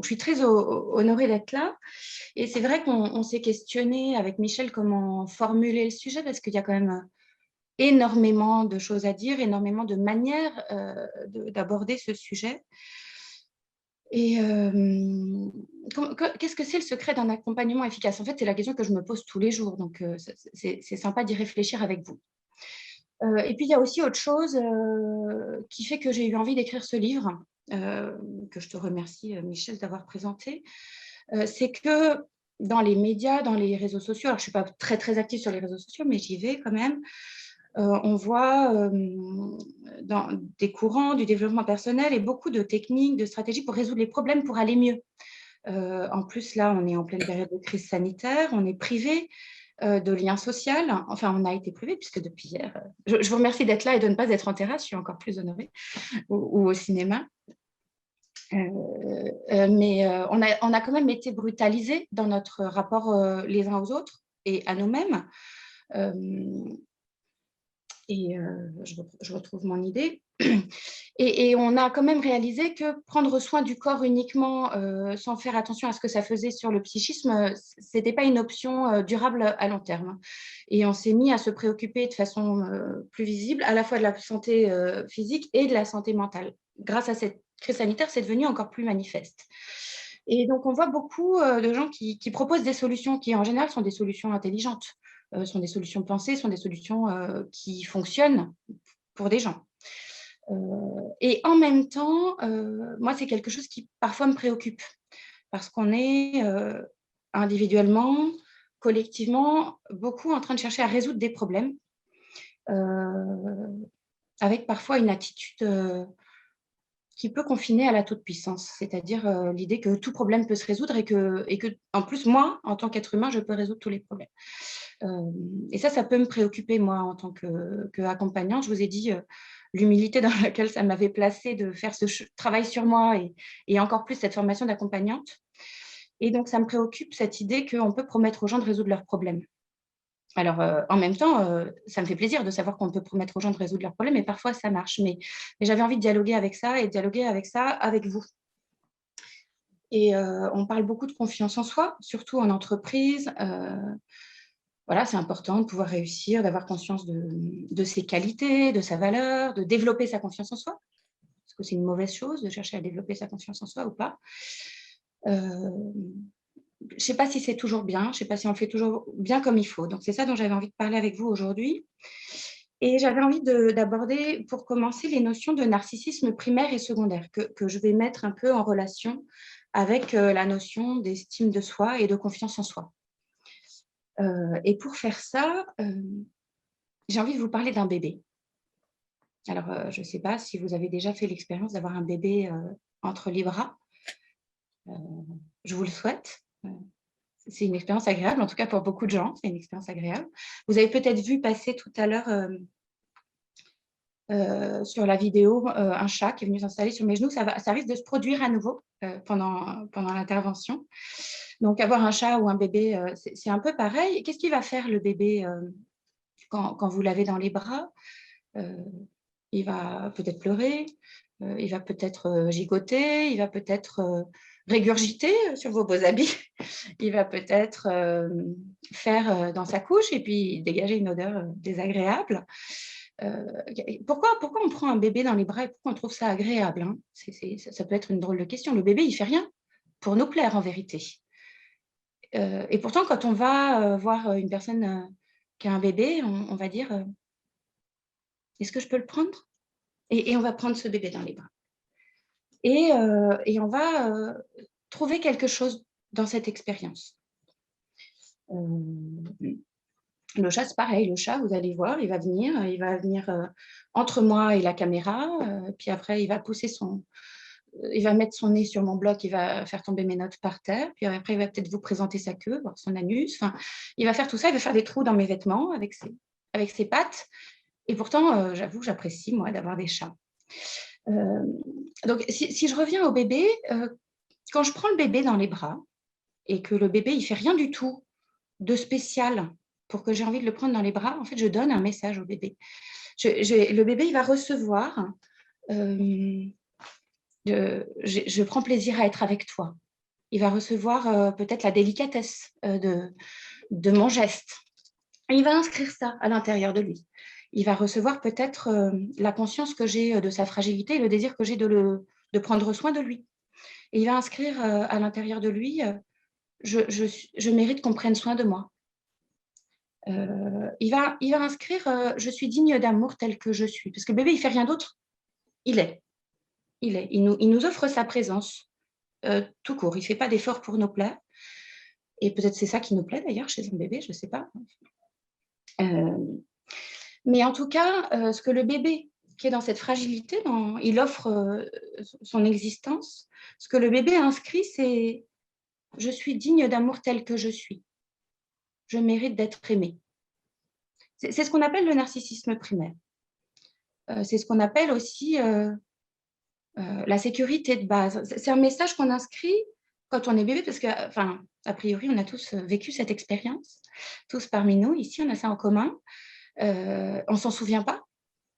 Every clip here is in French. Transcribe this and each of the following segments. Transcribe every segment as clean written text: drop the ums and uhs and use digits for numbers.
Donc, je suis très honorée d'être là. Et c'est vrai qu'on s'est questionné avec Michel comment formuler le sujet parce qu'il y a quand même énormément de choses à dire, énormément de manières d'aborder ce sujet. Et qu'est-ce que c'est le secret d'un accompagnement efficace? En fait, c'est la question que je me pose tous les jours. Donc, c'est sympa d'y réfléchir avec vous. Et puis, il y a aussi autre chose qui fait que j'ai eu envie d'écrire ce livre, que je te remercie, Michel, d'avoir présenté. C'est que dans les médias, dans les réseaux sociaux, alors je ne suis pas très, très active sur les réseaux sociaux, mais j'y vais quand même, on voit dans des courants du développement personnel et beaucoup de techniques, de stratégies pour résoudre les problèmes, pour aller mieux. En plus, là, on est en pleine période de crise sanitaire, on est privé de liens sociaux. Enfin, on a été privé puisque depuis hier, je vous remercie d'être là et de ne pas être en terrasse, je suis encore plus honorée, ou au cinéma. Mais on a quand même été brutalisés dans notre rapport les uns aux autres et à nous-mêmes. Je retrouve mon idée. Et on a quand même réalisé que prendre soin du corps uniquement sans faire attention à ce que ça faisait sur le psychisme, ce n'était pas une option durable à long terme. Et on s'est mis à se préoccuper de façon plus visible à la fois de la santé physique et de la santé mentale. Grâce à cette crise sanitaire, c'est devenu encore plus manifeste. Et donc, on voit beaucoup de gens qui proposent des solutions qui, en général, sont des solutions intelligentes, sont des solutions pensées, sont des solutions qui fonctionnent pour des gens. Et en même temps, moi, c'est quelque chose qui parfois me préoccupe parce qu'on est individuellement, collectivement, beaucoup en train de chercher à résoudre des problèmes avec parfois une attitude qui peut confiner à la toute-puissance, c'est-à-dire l'idée que tout problème peut se résoudre et que, en plus, moi, en tant qu'être humain, je peux résoudre tous les problèmes. Et ça peut me préoccuper, moi, en tant qu'accompagnante. Je vous ai dit l'humilité dans laquelle ça m'avait placée de faire ce travail sur moi et encore plus cette formation d'accompagnante. Et donc, ça me préoccupe, cette idée qu'on peut promettre aux gens de résoudre leurs problèmes. Alors, en même temps, ça me fait plaisir de savoir qu'on peut promettre aux gens de résoudre leurs problèmes et parfois, ça marche. Mais j'avais envie de dialoguer avec ça et de dialoguer avec ça avec vous. Et on parle beaucoup de confiance en soi, surtout en entreprise. Voilà, c'est important de pouvoir réussir, d'avoir conscience de ses qualités, de sa valeur, de développer sa confiance en soi. Est-ce que c'est une mauvaise chose de chercher à développer sa confiance en soi ou pas? Je ne sais pas si c'est toujours bien, je ne sais pas si on le fait toujours bien comme il faut. Donc, c'est ça dont j'avais envie de parler avec vous aujourd'hui. Et j'avais envie d'aborder, pour commencer, les notions de narcissisme primaire et secondaire, que je vais mettre un peu en relation avec la notion d'estime de soi et de confiance en soi. Et pour faire ça, j'ai envie de vous parler d'un bébé. Alors, je ne sais pas si vous avez déjà fait l'expérience d'avoir un bébé entre les bras. Je vous le souhaite. C'est une expérience agréable, en tout cas pour beaucoup de gens, c'est une expérience agréable. Vous avez peut-être vu passer tout à l'heure sur la vidéo un chat qui est venu s'installer sur mes genoux. Ça risque de se produire à nouveau pendant l'intervention. Donc, avoir un chat ou un bébé, c'est un peu pareil. Qu'est-ce qu'il va faire, le bébé, quand vous l'avez dans les bras? Il va peut-être pleurer, il va peut-être gigoter, il va peut-être régurgiter sur vos beaux habits, il va peut-être faire dans sa couche et puis dégager une odeur désagréable. Pourquoi on prend un bébé dans les bras et pourquoi on trouve ça agréable, hein? Ça peut être une drôle de question. Le bébé, il ne fait rien pour nous plaire en vérité. Et pourtant, quand on va voir une personne qui a un bébé, on va dire est-ce que je peux le prendre? Et on va prendre ce bébé dans les bras. Et on va trouver quelque chose dans cette expérience. Le chat, c'est pareil. Le chat, vous allez voir, il va venir entre moi et la caméra. Puis après, il va mettre son nez sur mon bloc, il va faire tomber mes notes par terre. Puis après, il va peut-être vous présenter sa queue, voir son anus. Enfin, il va faire tout ça. Il va faire des trous dans mes vêtements avec ses pattes. Et pourtant, j'avoue, j'apprécie, moi, d'avoir des chats. Donc, si je reviens au bébé, quand je prends le bébé dans les bras et que le bébé, il ne fait rien du tout de spécial pour que j'ai envie de le prendre dans les bras, en fait, je donne un message au bébé. Le bébé, il va recevoir je prends plaisir à être avec toi. Il va recevoir peut-être la délicatesse de mon geste. Et il va inscrire ça à l'intérieur de lui. Il va recevoir peut-être la conscience que j'ai de sa fragilité et le désir que j'ai de prendre soin de lui. Et il va inscrire à l'intérieur de lui, je mérite qu'on prenne soin de moi. Il va inscrire, je suis digne d'amour tel que je suis. Parce que le bébé, il ne fait rien d'autre. Il est. Il nous offre sa présence tout court. Il ne fait pas d'effort pour nous plaire. Et peut-être c'est ça qui nous plaît d'ailleurs chez un bébé, je ne sais pas. Mais en tout cas, ce que le bébé qui est dans cette fragilité, il offre son existence. Ce que le bébé inscrit, c'est « je suis digne d'amour tel que je suis. Je mérite d'être aimé ». C'est ce qu'on appelle le narcissisme primaire. C'est ce qu'on appelle aussi la sécurité de base. C'est un message qu'on inscrit quand on est bébé, parce que, enfin, a priori, on a tous vécu cette expérience, tous parmi nous, ici, on a ça en commun. On ne s'en souvient pas.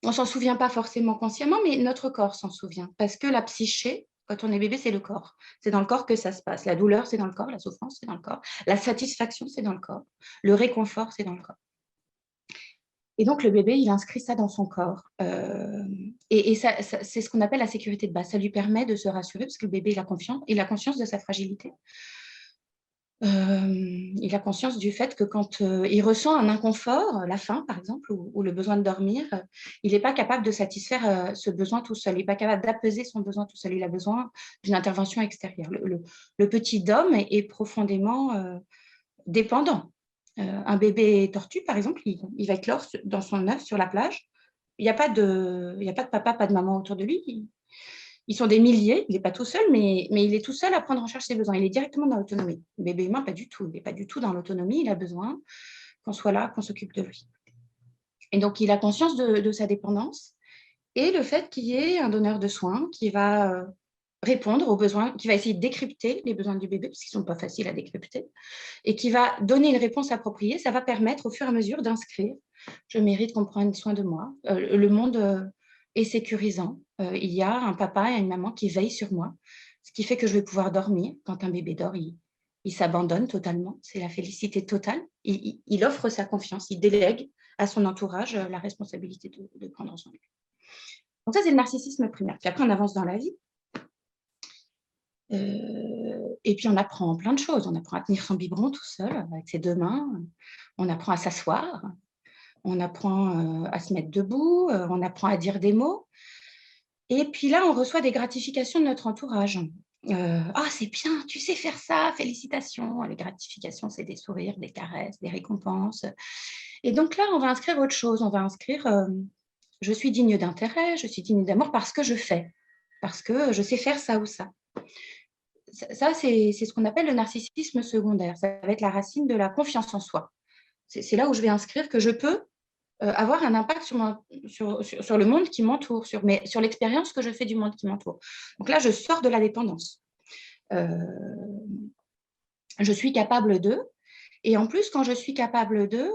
On ne s'en souvient pas forcément consciemment, mais notre corps s'en souvient. Parce que la psyché, quand on est bébé, c'est le corps. C'est dans le corps que ça se passe. La douleur, c'est dans le corps. La souffrance, c'est dans le corps. La satisfaction, c'est dans le corps. Le réconfort, c'est dans le corps. Et donc, le bébé, il inscrit ça dans son corps. Et ça, c'est ce qu'on appelle la sécurité de base. Ça lui permet de se rassurer parce que le bébé, il a conscience de sa fragilité. Il a conscience du fait que quand il ressent un inconfort, la faim par exemple, ou le besoin de dormir, il n'est pas capable de satisfaire ce besoin tout seul. Il n'est pas capable d'apaiser son besoin tout seul. Il a besoin d'une intervention extérieure. Le petit homme est profondément dépendant. Un bébé tortue, par exemple, il va éclore dans son œuf sur la plage. Il n'y a pas de papa, pas de maman autour de lui. Ils sont des milliers, il n'est pas tout seul, mais il est tout seul à prendre en charge ses besoins. Il est directement dans l'autonomie. Le bébé humain, pas du tout. Il n'est pas du tout dans l'autonomie. Il a besoin qu'on soit là, qu'on s'occupe de lui. Et donc, il a conscience de sa dépendance et le fait qu'il y ait un donneur de soins qui va répondre aux besoins, qui va essayer de décrypter les besoins du bébé, parce qu'ils ne sont pas faciles à décrypter, et qui va donner une réponse appropriée. Ça va permettre au fur et à mesure d'inscrire « je mérite qu'on prenne soin de moi ». Le monde est sécurisant. Il y a un papa et une maman qui veillent sur moi, ce qui fait que je vais pouvoir dormir. Quand un bébé dort, il s'abandonne totalement. C'est la félicité totale. Il offre sa confiance, il délègue à son entourage la responsabilité de prendre soin de lui. Donc ça, c'est le narcissisme primaire. Puis après, on avance dans la vie. Et puis, on apprend plein de choses. On apprend à tenir son biberon tout seul, avec ses deux mains. On apprend à s'asseoir. On apprend à se mettre debout. On apprend à dire des mots. Et puis là, on reçoit des gratifications de notre entourage. « Ah, c'est bien, tu sais faire ça, félicitations ». Les gratifications, c'est des sourires, des caresses, des récompenses. Et donc là, on va inscrire autre chose. On va inscrire « je suis digne d'intérêt, je suis digne d'amour parce que je fais, parce que je sais faire ça ou ça ». Ça, c'est ce qu'on appelle le narcissisme secondaire. Ça va être la racine de la confiance en soi. C'est là où je vais inscrire que je peux avoir un impact sur le monde qui m'entoure, sur l'expérience que je fais du monde qui m'entoure. Donc là, je sors de la dépendance. Je suis capable d'eux. Et en plus, quand je suis capable d'eux,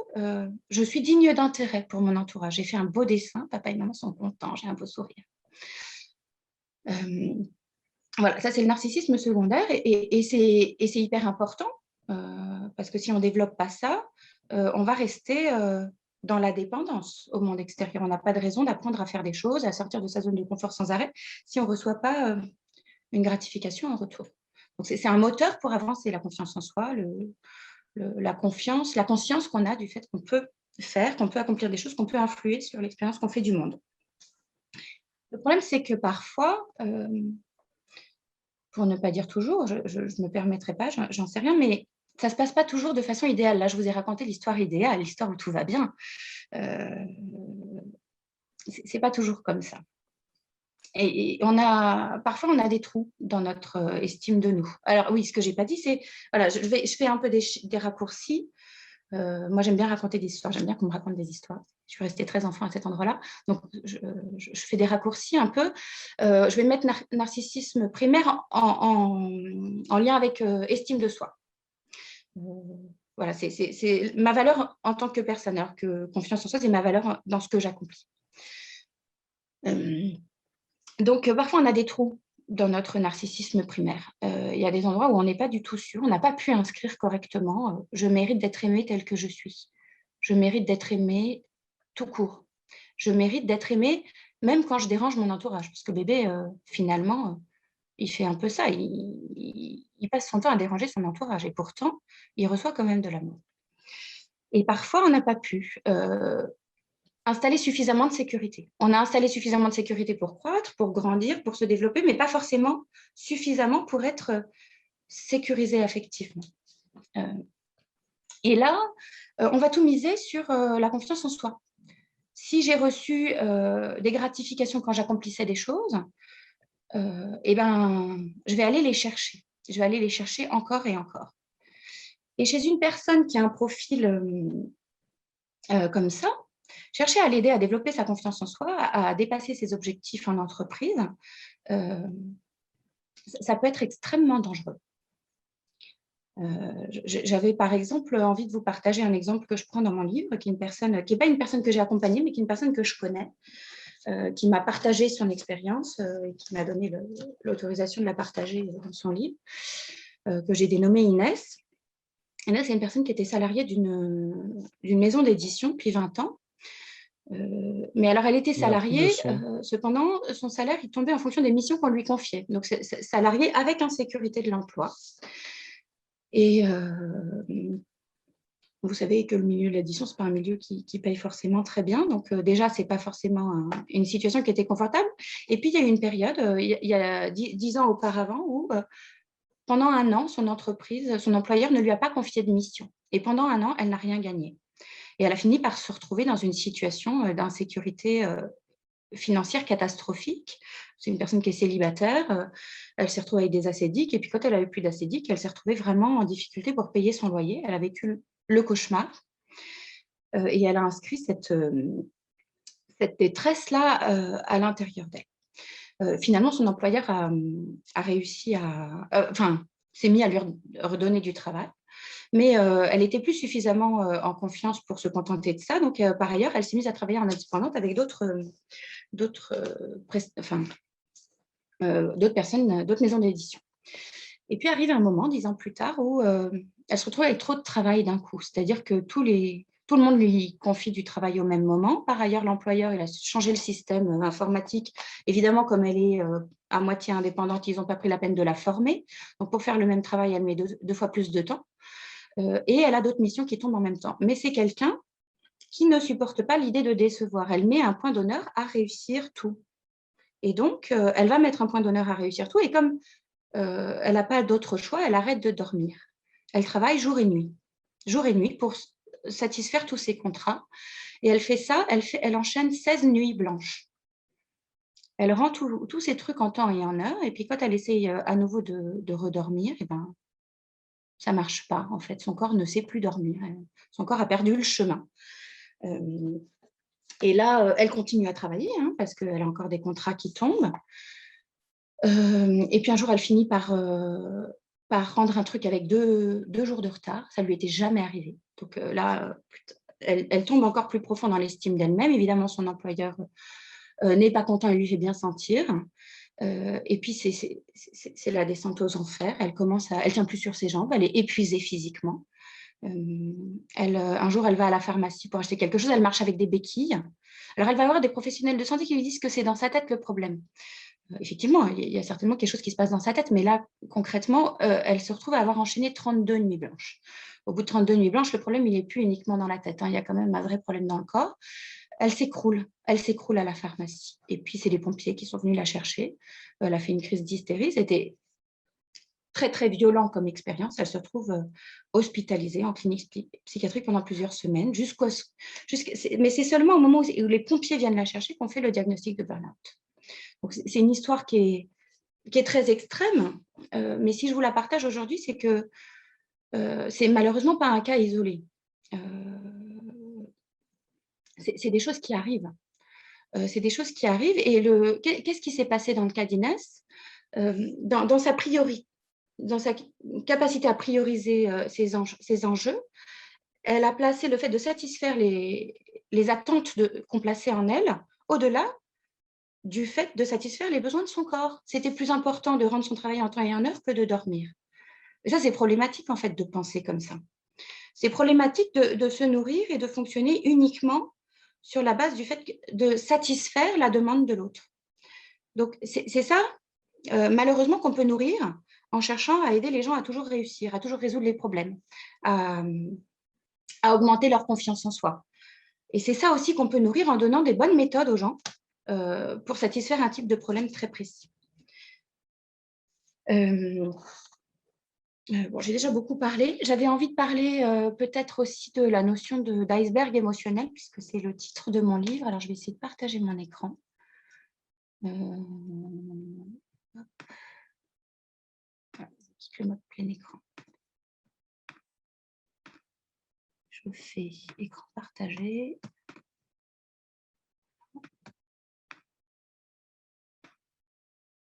je suis digne d'intérêt pour mon entourage. J'ai fait un beau dessin, papa et maman sont contents, j'ai un beau sourire. Voilà, ça c'est le narcissisme secondaire et c'est hyper important parce que si on ne développe pas ça, on va rester dans la dépendance au monde extérieur. On n'a pas de raison d'apprendre à faire des choses, à sortir de sa zone de confort sans arrêt si on ne reçoit pas une gratification en retour. Donc c'est un moteur pour avancer, la confiance en soi, la confiance, la conscience qu'on a du fait qu'on peut faire, qu'on peut accomplir des choses, qu'on peut influer sur l'expérience qu'on fait du monde. Le problème, c'est que parfois, pour ne pas dire toujours, je ne me permettrai pas, j'en sais rien, mais ça ne se passe pas toujours de façon idéale. Là, je vous ai raconté l'histoire idéale, l'histoire où tout va bien. C'est pas toujours comme ça. Et parfois, on a des trous dans notre estime de nous. Alors oui, ce que je n'ai pas dit, c'est, voilà, je fais un peu des raccourcis. Moi, j'aime bien raconter des histoires, j'aime bien qu'on me raconte des histoires. Je suis restée très enfant à cet endroit-là. Donc, je fais des raccourcis un peu. Je vais mettre narcissisme primaire en lien avec estime de soi. Voilà, c'est ma valeur en tant que personne, alors que confiance en soi, c'est ma valeur dans ce que j'accomplis. Donc, parfois, on a des trous dans notre narcissisme primaire. Il y a des endroits où on n'est pas du tout sûr, on n'a pas pu inscrire correctement je mérite d'être aimée telle que je suis. Je mérite d'être aimée tout court. Je mérite d'être aimée même quand je dérange mon entourage. Parce que bébé, finalement, il fait un peu ça. Il passe son temps à déranger son entourage et pourtant, il reçoit quand même de l'amour. Et parfois, on n'a pas pu installer suffisamment de sécurité. On a installé suffisamment de sécurité pour croître, pour grandir, pour se développer, mais pas forcément suffisamment pour être sécurisé affectivement. Et là, on va tout miser sur la confiance en soi. Si j'ai reçu des gratifications quand j'accomplissais des choses, eh ben, je vais aller les chercher. Je vais aller les chercher encore et encore. Et chez une personne qui a un profil comme ça, chercher à l'aider à développer sa confiance en soi, à dépasser ses objectifs en entreprise, ça peut être extrêmement dangereux. J'avais par exemple envie de vous partager un exemple que je prends dans mon livre, qui n'est pas une personne que j'ai accompagnée, mais qui est une personne que je connais, qui m'a partagé son expérience et qui m'a donné l'autorisation de la partager dans son livre, que j'ai dénommé Inès. Inès, c'est une personne qui était salariée d'une maison d'édition depuis 20 ans. Mais alors, elle était salariée, cependant, son salaire, il tombait en fonction des missions qu'on lui confiait. Donc, c'est salariée avec insécurité de l'emploi. Et vous savez que le milieu de l'édition, ce n'est pas un milieu qui paye forcément très bien. Donc, déjà, ce n'est pas forcément une situation qui était confortable. Et puis, il y a eu une période, il y a 10 ans auparavant, où pendant un an, son entreprise, son employeur ne lui a pas confié de mission. Et pendant un an, elle n'a rien gagné. Et elle a fini par se retrouver dans une situation d'insécurité financière catastrophique. C'est une personne qui est célibataire, elle s'est retrouvée avec des assédiques, et puis quand elle a eu plus d'assédiques, elle s'est retrouvée vraiment en difficulté pour payer son loyer. Elle a vécu le cauchemar, et elle a inscrit cette détresse-là à l'intérieur d'elle. Finalement, son employeur a réussi s'est mis à lui redonner du travail. Mais elle n'était plus suffisamment en confiance pour se contenter de ça. Donc, par ailleurs, elle s'est mise à travailler en indépendante avec d'autres personnes, d'autres maisons d'édition. Et puis arrive un moment, 10 ans plus tard, où elle se retrouve avec trop de travail d'un coup. C'est-à-dire que tout le monde lui confie du travail au même moment. Par ailleurs, l'employeur, il a changé le système informatique. Évidemment, comme elle est à moitié indépendante, ils n'ont pas pris la peine de la former. Donc, pour faire le même travail, elle met deux fois plus de temps. Et elle a d'autres missions qui tombent en même temps. Mais c'est quelqu'un qui ne supporte pas l'idée de décevoir. Elle met un point d'honneur à réussir tout. Et donc, elle va mettre un point d'honneur à réussir tout. Et comme elle n'a pas d'autre choix, elle arrête de dormir. Elle travaille jour et nuit pour satisfaire tous ses contrats. Et elle fait ça, elle enchaîne 16 nuits blanches. Elle rend tous ces trucs en temps et en heure. Et puis, quand elle essaye à nouveau de redormir, eh ben, ça ne marche pas, en fait. Son corps ne sait plus dormir. Son corps a perdu le chemin. Et là, elle continue à travailler hein, parce qu'elle a encore des contrats qui tombent. Et puis un jour, elle finit par rendre un truc avec deux jours de retard. Ça ne lui était jamais arrivé. Donc là, elle tombe encore plus profond dans l'estime d'elle-même. Évidemment, son employeur n'est pas content, il lui fait bien sentir. Et puis, c'est la descente aux enfers. Elle tient plus sur ses jambes, elle est épuisée physiquement. Un jour, elle va à la pharmacie pour acheter quelque chose, elle marche avec des béquilles. Alors, elle va avoir des professionnels de santé qui lui disent que c'est dans sa tête le problème. Effectivement, il y a certainement quelque chose qui se passe dans sa tête, mais là, concrètement, elle se retrouve à avoir enchaîné 32 nuits blanches. Au bout de 32 nuits blanches, le problème, il n'est plus uniquement dans la tête. Il y a quand même un vrai problème dans le corps. Elle s'écroule à la pharmacie. Et puis, c'est les pompiers qui sont venus la chercher. Elle a fait une crise d'hystérie. C'était très, très violent comme expérience. Elle se retrouve hospitalisée en clinique psychiatrique pendant plusieurs semaines. Mais c'est seulement au moment où les pompiers viennent la chercher qu'on fait le diagnostic de burn-out. Donc, c'est une histoire qui est très extrême, mais si je vous la partage aujourd'hui, c'est que c'est malheureusement pas un cas isolé. C'est des choses qui arrivent. C'est des choses qui arrivent. Et qu'est-ce qui s'est passé dans le cas d'Inès dans sa capacité à prioriser ses enjeux, elle a placé le fait de satisfaire les attentes qu'on plaçait en elle au-delà du fait de satisfaire les besoins de son corps. C'était plus important de rendre son travail en temps et en heure que de dormir. Et ça, c'est problématique, en fait, de penser comme ça. C'est problématique de se nourrir et de fonctionner uniquement sur la base du fait de satisfaire la demande de l'autre. Donc, c'est ça, malheureusement, qu'on peut nourrir en cherchant à aider les gens à toujours réussir, à toujours résoudre les problèmes, à augmenter leur confiance en soi. Et c'est ça aussi qu'on peut nourrir en donnant des bonnes méthodes aux gens pour satisfaire un type de problème très précis. Bon, j'ai déjà beaucoup parlé. J'avais envie de parler peut-être aussi de la notion d'iceberg émotionnel, puisque c'est le titre de mon livre. Alors, je vais essayer de partager mon écran. Quitte le mode plein écran. Je fais écran partagé.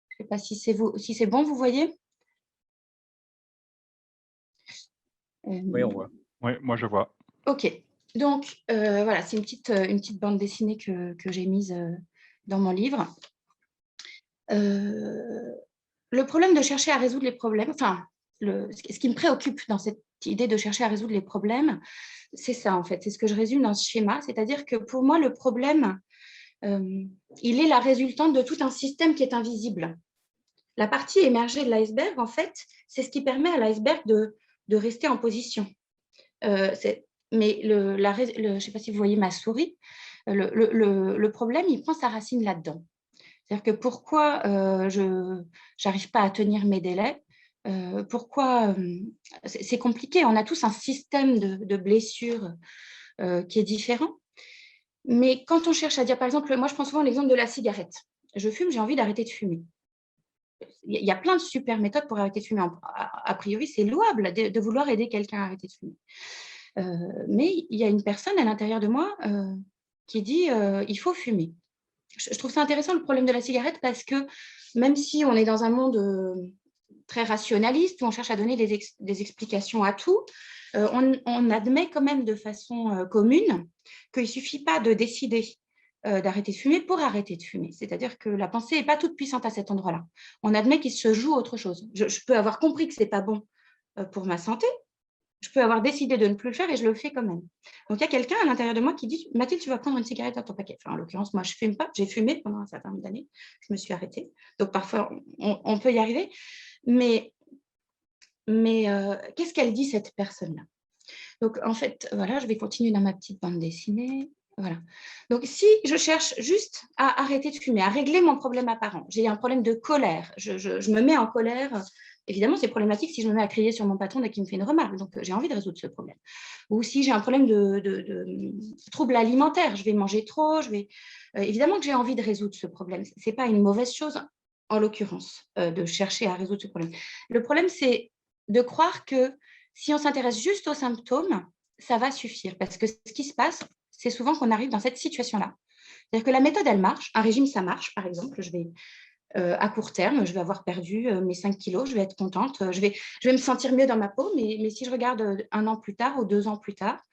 Je ne sais pas si c'est bon, vous voyez? Oui, on voit. Oui, moi je vois. Ok, donc voilà, c'est une petite bande dessinée que j'ai mise dans mon livre. Le problème de chercher à résoudre les problèmes, enfin, ce qui me préoccupe dans cette idée de chercher à résoudre les problèmes, c'est ça en fait, c'est ce que je résume dans ce schéma, c'est-à-dire que pour moi, le problème, il est la résultante de tout un système qui est invisible. La partie émergée de l'iceberg, en fait, c'est ce qui permet à l'iceberg de rester en position. Mais je ne sais pas si vous voyez ma souris, le problème, il prend sa racine là-dedans. C'est-à-dire que pourquoi je n'arrive pas à tenir mes délais, pourquoi c'est compliqué. On a tous un système de blessures qui est différent. Mais quand on cherche à dire, par exemple, moi je prends souvent l'exemple de la cigarette. Je fume, j'ai envie d'arrêter de fumer. Il y a plein de super méthodes pour arrêter de fumer. A priori, c'est louable de vouloir aider quelqu'un à arrêter de fumer. Mais il y a une personne à l'intérieur de moi qui dit il faut fumer. Je trouve ça intéressant le problème de la cigarette parce que même si on est dans un monde très rationaliste où on cherche à donner des explications à tout, on admet quand même de façon commune qu'il ne suffit pas de décider d'arrêter de fumer pour arrêter de fumer. C'est-à-dire que la pensée n'est pas toute puissante à cet endroit-là. On admet qu'il se joue autre chose. Je peux avoir compris que ce n'est pas bon pour ma santé, je peux avoir décidé de ne plus le faire et je le fais quand même. Donc, il y a quelqu'un à l'intérieur de moi qui dit « Mathilde, tu vas prendre une cigarette dans ton paquet ». Enfin, en l'occurrence, moi, je ne fume pas. J'ai fumé pendant un certain nombre d'années. Je me suis arrêtée. Donc, parfois, on peut y arriver. Mais qu'est-ce qu'elle dit, cette personne-là? Donc, en fait, voilà, je vais continuer dans ma petite bande dessinée. Voilà. Donc, si je cherche juste à arrêter de fumer, à régler mon problème apparent, j'ai un problème de colère, je me mets en colère. Évidemment, c'est problématique si je me mets à crier sur mon patron dès qu'il me fait une remarque. Donc, j'ai envie de résoudre ce problème. Ou si j'ai un problème de trouble alimentaire, je vais manger trop, évidemment que j'ai envie de résoudre ce problème. Ce n'est pas une mauvaise chose, en l'occurrence, de chercher à résoudre ce problème. Le problème, c'est de croire que si on s'intéresse juste aux symptômes, ça va suffire. Parce que ce qui se passe, c'est souvent qu'on arrive dans cette situation-là. C'est-à-dire que la méthode, elle marche. Un régime, ça marche. Par exemple, à court terme, je vais avoir perdu mes 5 kilos, je vais être contente, je vais me sentir mieux dans ma peau, mais si je regarde 1 an plus tard ou 2 ans plus tard,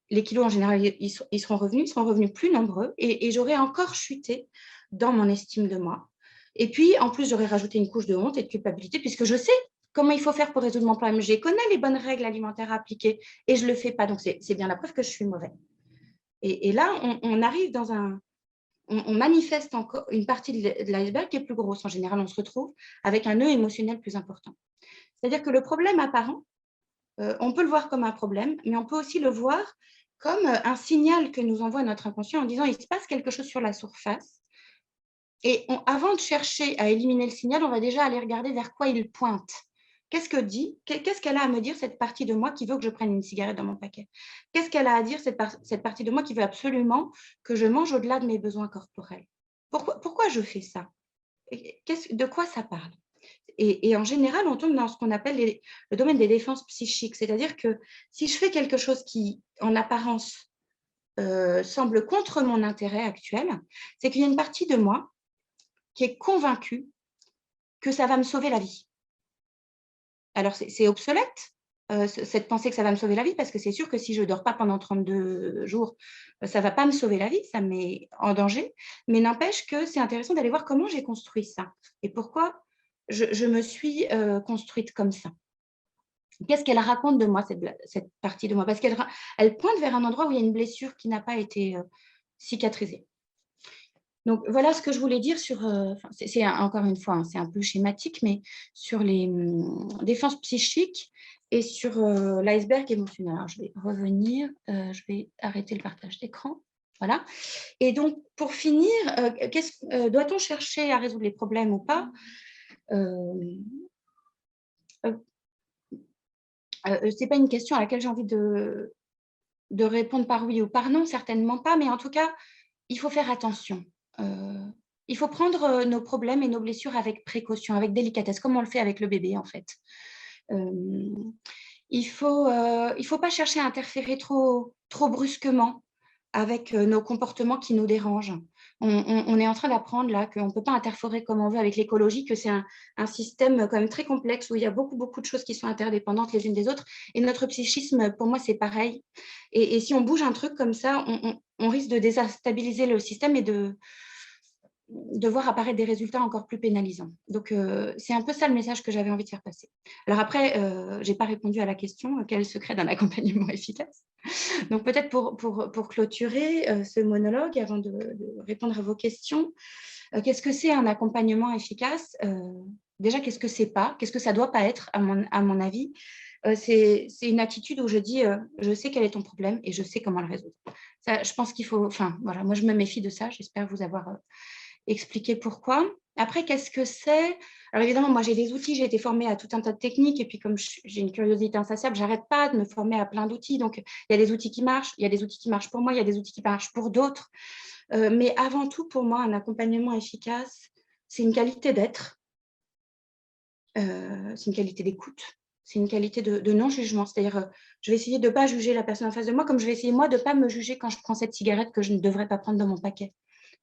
les kilos en général, ils seront revenus plus nombreux et j'aurai encore chuté dans mon estime de moi. Et puis, en plus, j'aurais rajouté une couche de honte et de culpabilité puisque je sais comment il faut faire pour résoudre mon problème. Je connais les bonnes règles alimentaires à appliquer et je ne le fais pas. Donc, c'est bien la preuve que je suis mauvais. Et là, on arrive dans on manifeste encore une partie de l'iceberg qui est plus grosse. En général, on se retrouve avec un nœud émotionnel plus important. C'est-à-dire que le problème apparent, on peut le voir comme un problème, mais on peut aussi le voir comme un signal que nous envoie notre inconscient en disant il se passe quelque chose sur la surface. Et avant de chercher à éliminer le signal, on va déjà aller regarder vers quoi il pointe. Qu'est-ce qu'elle a à me dire, cette partie de moi qui veut que je prenne une cigarette dans mon paquet? Qu'est-ce qu'elle a à dire, cette partie de moi qui veut absolument que je mange au-delà de mes besoins corporels? Pourquoi je fais ça? De quoi ça parle? Et en général, on tombe dans ce qu'on appelle le domaine des défenses psychiques. C'est-à-dire que si je fais quelque chose qui, en apparence, semble contre mon intérêt actuel, c'est qu'il y a une partie de moi qui est convaincue que ça va me sauver la vie. Alors, c'est obsolète, cette pensée que ça va me sauver la vie, parce que c'est sûr que si je ne dors pas pendant 32 jours, ça ne va pas me sauver la vie, ça me met en danger. Mais n'empêche que c'est intéressant d'aller voir comment j'ai construit ça et pourquoi je me suis construite comme ça. Qu'est-ce qu'elle raconte de moi, cette partie de moi? Parce qu'elle pointe vers un endroit où il y a une blessure qui n'a pas été cicatrisée. Donc, voilà ce que je voulais dire sur, encore une fois, hein, c'est un peu schématique, mais sur les défenses psychiques et sur l'iceberg émotionnel. Alors, je vais revenir, je vais arrêter le partage d'écran. Voilà. Et donc, pour finir, doit-on chercher à résoudre les problèmes ou pas? Ce n'est pas une question à laquelle j'ai envie de répondre par oui ou par non, certainement pas, mais en tout cas, il faut faire attention. Il faut prendre nos problèmes et nos blessures avec précaution, avec délicatesse, comme on le fait avec le bébé, en fait. Il faut pas chercher à interférer trop brusquement avec nos comportements qui nous dérangent. On est en train d'apprendre là qu'on ne peut pas interférer comme on veut avec l'écologie, que c'est un système quand même très complexe où il y a beaucoup de choses qui sont interdépendantes les unes des autres. Et notre psychisme, pour moi, c'est pareil. Et si on bouge un truc comme ça, on risque de déstabiliser le système et de voir apparaître des résultats encore plus pénalisants. Donc, c'est un peu ça le message que j'avais envie de faire passer. Alors après, je n'ai pas répondu à la question, quel est le secret d'un accompagnement efficace? Donc, peut-être pour clôturer ce monologue, avant de répondre à vos questions, qu'est-ce que c'est un accompagnement efficace? Déjà, qu'est-ce que c'est pas? Qu'est-ce que ça doit pas être, à mon avis? C'est une attitude où je dis, je sais quel est ton problème et je sais comment le résoudre. Ça, je pense qu'il faut, enfin, voilà, moi, je me méfie de ça. J'espère vous avoir expliquer pourquoi. Après, qu'est-ce que c'est? Alors évidemment, moi, j'ai des outils, j'ai été formée à tout un tas de techniques, et puis comme j'ai une curiosité insatiable, j'arrête pas de me former à plein d'outils. Donc, il y a des outils qui marchent, il y a des outils qui marchent pour moi, il y a des outils qui marchent pour d'autres. Mais avant tout, pour moi, un accompagnement efficace, c'est une qualité d'être, c'est une qualité d'écoute, c'est une qualité de non-jugement. C'est-à-dire, je vais essayer de ne pas juger la personne en face de moi, comme je vais essayer, moi, de ne pas me juger quand je prends cette cigarette que je ne devrais pas prendre dans mon paquet.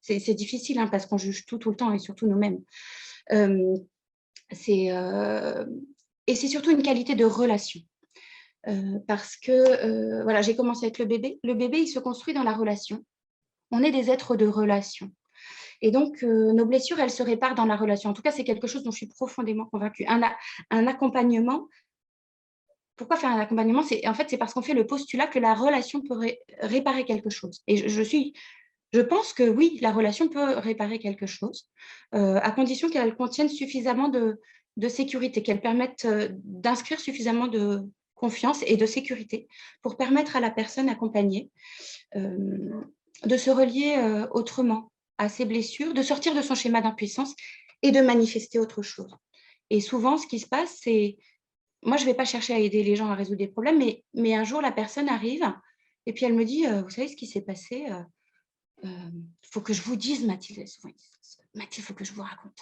C'est difficile, hein, parce qu'on juge tout le temps, et surtout nous-mêmes. Et c'est surtout une qualité de relation. Parce que, voilà, j'ai commencé avec le bébé. Le bébé, il se construit dans la relation. On est des êtres de relation. Et donc, nos blessures, elles se réparent dans la relation. En tout cas, c'est quelque chose dont je suis profondément convaincue. Un accompagnement, pourquoi faire un accompagnement? En fait, c'est parce qu'on fait le postulat que la relation peut réparer quelque chose. Et je pense que oui, la relation peut réparer quelque chose, à condition qu'elle contienne suffisamment de sécurité, qu'elle permette d'inscrire suffisamment de confiance et de sécurité pour permettre à la personne accompagnée de se relier autrement à ses blessures, de sortir de son schéma d'impuissance et de manifester autre chose. Et souvent, ce qui se passe, c'est, moi, je ne vais pas chercher à aider les gens à résoudre des problèmes, mais un jour, la personne arrive et puis elle me dit, vous savez ce qui s'est passé? Faut que je vous dise, Mathilde, Mathilde, il faut que je vous raconte.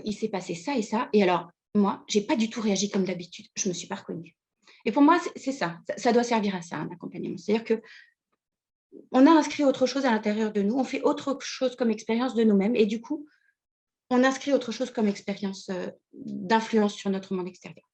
Il s'est passé ça et ça. Et alors, moi, je n'ai pas du tout réagi comme d'habitude. Je ne me suis pas reconnue. Et pour moi, c'est ça. Ça doit servir à ça, un accompagnement. C'est-à-dire qu'on a inscrit autre chose à l'intérieur de nous. On fait autre chose comme expérience de nous-mêmes. Et du coup, on inscrit autre chose comme expérience d'influence sur notre monde extérieur.